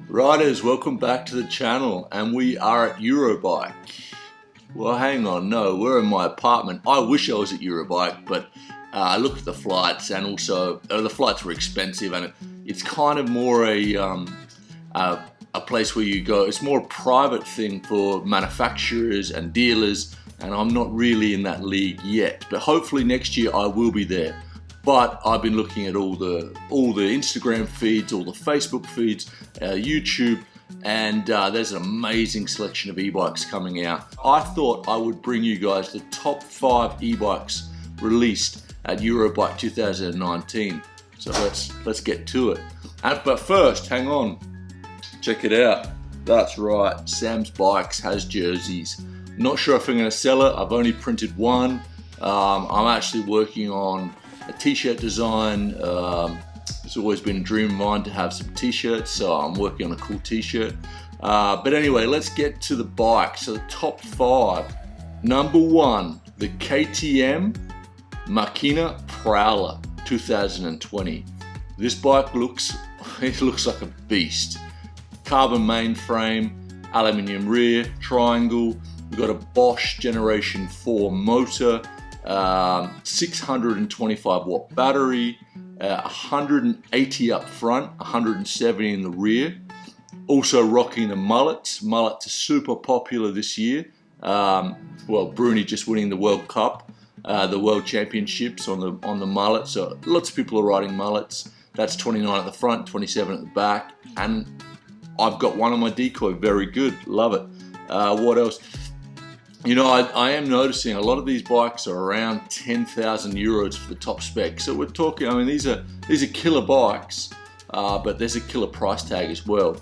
Riders, welcome back to the channel, and we are at EuroBike. Well, hang on, no, we're in my apartment. I wish I was at EuroBike, but I looked at the flights, and also the flights were expensive, and it's kind of more a place where you go. It's more a private thing for manufacturers and dealers, and I'm not really in that league yet. But hopefully next year I will be there. But I've been looking at all the Instagram feeds, all the Facebook feeds, YouTube, and there's an amazing selection of e-bikes coming out. I thought I would bring you guys the top 5 e-bikes released at EuroBike 2019. So let's get to it. But first, hang on, check it out. That's right, Sam's Bikes has jerseys. Not sure if I'm going to sell it. I've only printed one. I'm actually working on a t-shirt design. It's always been a dream of mine to have some t-shirts, so I'm working on a cool t-shirt. But anyway, let's get to the bike. So the top 5. Number 1, the KTM Machina Prowler 2020. This bike looks like a beast. Carbon mainframe, aluminium rear, triangle. We've got a Bosch Generation 4 motor. 625 watt battery, 180 up front, 170 in the rear. Also rocking the mullets. Mullets are super popular this year. Well, Bruni just winning the World Cup, the World Championships on the mullet. So lots of people are riding mullets. That's 29 at the front, 27 at the back, and I've got one on my decoy. Very good, love it. What else? You know, I am noticing a lot of these bikes are around 10,000 euros for the top spec. So we're talking, I mean, these are killer bikes, but there's a killer price tag as well.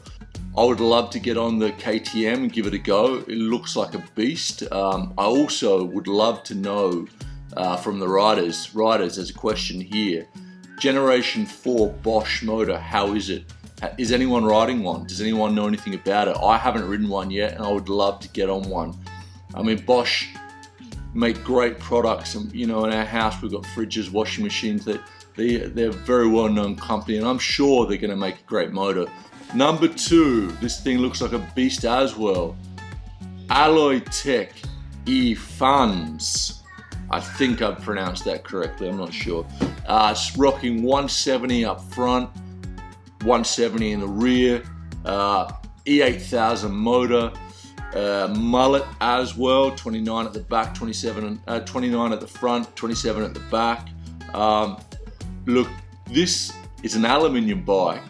I would love to get on the KTM and give it a go. It looks like a beast. I also would love to know from the riders, there's a question here. Generation 4 Bosch Motor, how is it? Is anyone riding one? Does anyone know anything about it? I haven't ridden one yet, and I would love to get on one. I mean, Bosch make great products, and you know, in our house we've got fridges, washing machines. They're a very well-known company, and I'm sure they're going to make a great motor. Number 2, this thing looks like a beast as well. Alloy Tech E-Fans. I think I've pronounced that correctly. I'm not sure. It's rocking 170 up front, 170 in the rear. E8000 motor. Mullet as well, 29 at the back, 29 at the front, 27 at the back. Look, this is an aluminium bike,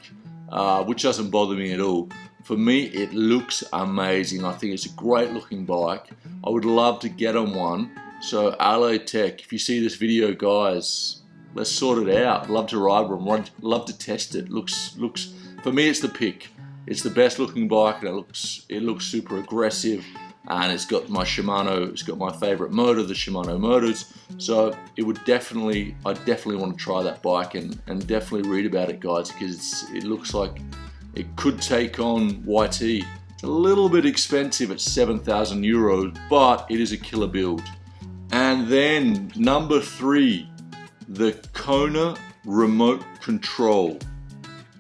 which doesn't bother me at all. For me, it looks amazing. I think it's a great looking bike. I would love to get on one. So Alloy Tech, if you see this video, guys, let's sort it out. I'd love to ride one, love to test it. Looks for me, it's the pick. It's the best looking bike, and it looks super aggressive, and it's got my Shimano. It's got my favorite motor, the Shimano motors. So I definitely want to try that bike and definitely read about it, guys, because it looks like it could take on YT. It's a little bit expensive at 7,000 euros, but it is a killer build. And then number 3, the Kona Remote Control.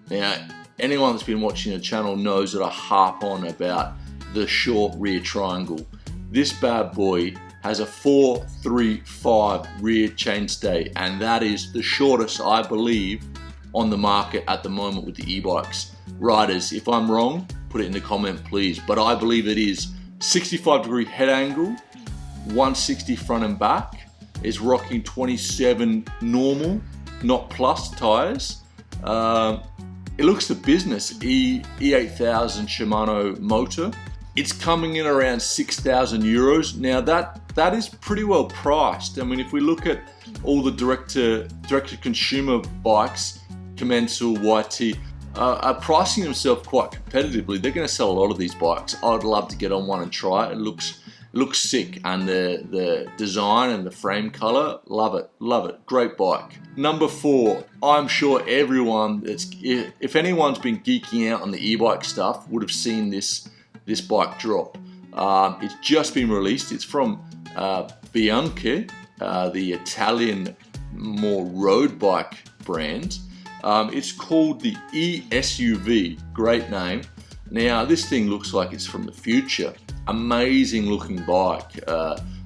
Now, anyone that's been watching the channel knows that I harp on about the short rear triangle. This bad boy has a 435 rear chainstay, and that is the shortest, I believe, on the market at the moment with the e-bikes. Riders, if I'm wrong, put it in the comment please, but I believe it is. 65-degree head angle, 160 front and back. It's rocking 27 normal, not plus tires. It looks the business. E8000 Shimano motor. It's coming in around 6,000 euros. Now that is pretty well priced. I mean, if we look at all the direct to consumer bikes, Commensal, YT, are pricing themselves quite competitively. They're going to sell a lot of these bikes. I'd love to get on one and try it. It looks sick, and the design and the frame color, love it, great bike. Number 4, I'm sure everyone if anyone's been geeking out on the e-bike stuff would have seen this bike drop. It's just been released. It's from Bianca, the Italian more road bike brand. It's called the E SUV, great name. Now this thing looks like it's from the future. Amazing looking bike.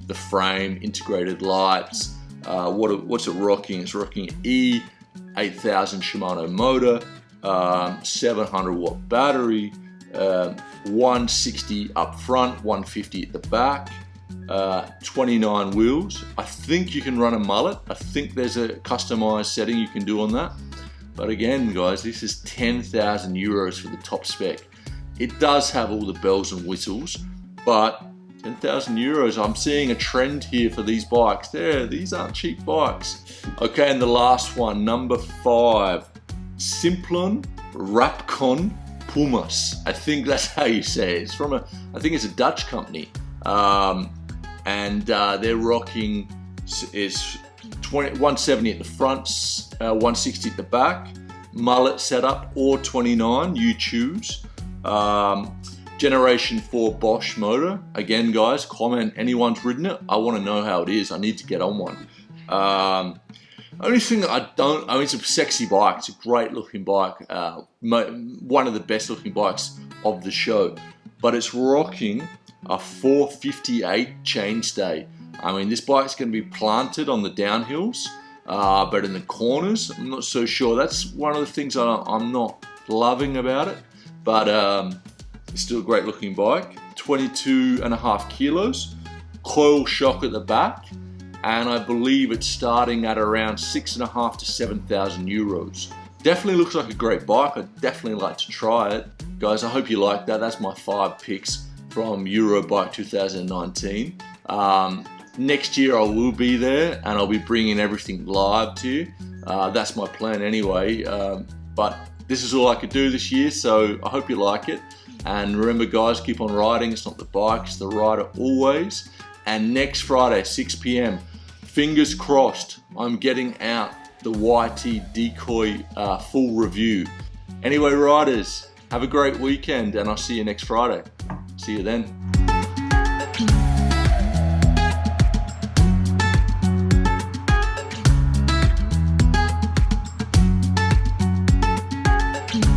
The frame, integrated lights. What's it rocking? It's rocking E8000 Shimano motor, 700 watt battery, 160 up front, 150 at the back, 29 wheels. I think you can run a mullet. I think there's a customized setting you can do on that. But again, guys, this is 10,000 euros for the top spec. It does have all the bells and whistles, but 10,000 euros, I'm seeing a trend here for these bikes. These aren't cheap bikes. Okay, and the last one, number 5, Simplon Rapcon Pumas. I think that's how you say it. It's from I think it's a Dutch company. And they're rocking is 170 at the front, 160 at the back, mullet setup or 29, you choose. Generation 4 Bosch Motor. Again, guys, comment anyone's ridden it. I want to know how it is. I need to get on one. Only thing I mean, it's a sexy bike. It's a great looking bike. One of the best looking bikes of the show. But it's rocking a 458 chainstay. I mean, this bike's going to be planted on the downhills, but in the corners, I'm not so sure. That's one of the things I'm not loving about it. But it's still a great looking bike. 22.5 kilos, coil shock at the back, and I believe it's starting at around 6.5 to 7,000 euros. Definitely looks like a great bike. I'd definitely like to try it. Guys, I hope you like that. That's my 5 picks from EuroBike 2019. Next year I will be there and I'll be bringing everything live to you. That's my plan anyway. But this is all I could do this year, so I hope you like it. And remember, guys, keep on riding. It's not the bike, it's the rider always. And next Friday, 6 p.m, fingers crossed, I'm getting out the YT Decoy full review. Anyway, riders, have a great weekend and I'll see you next Friday. See you then.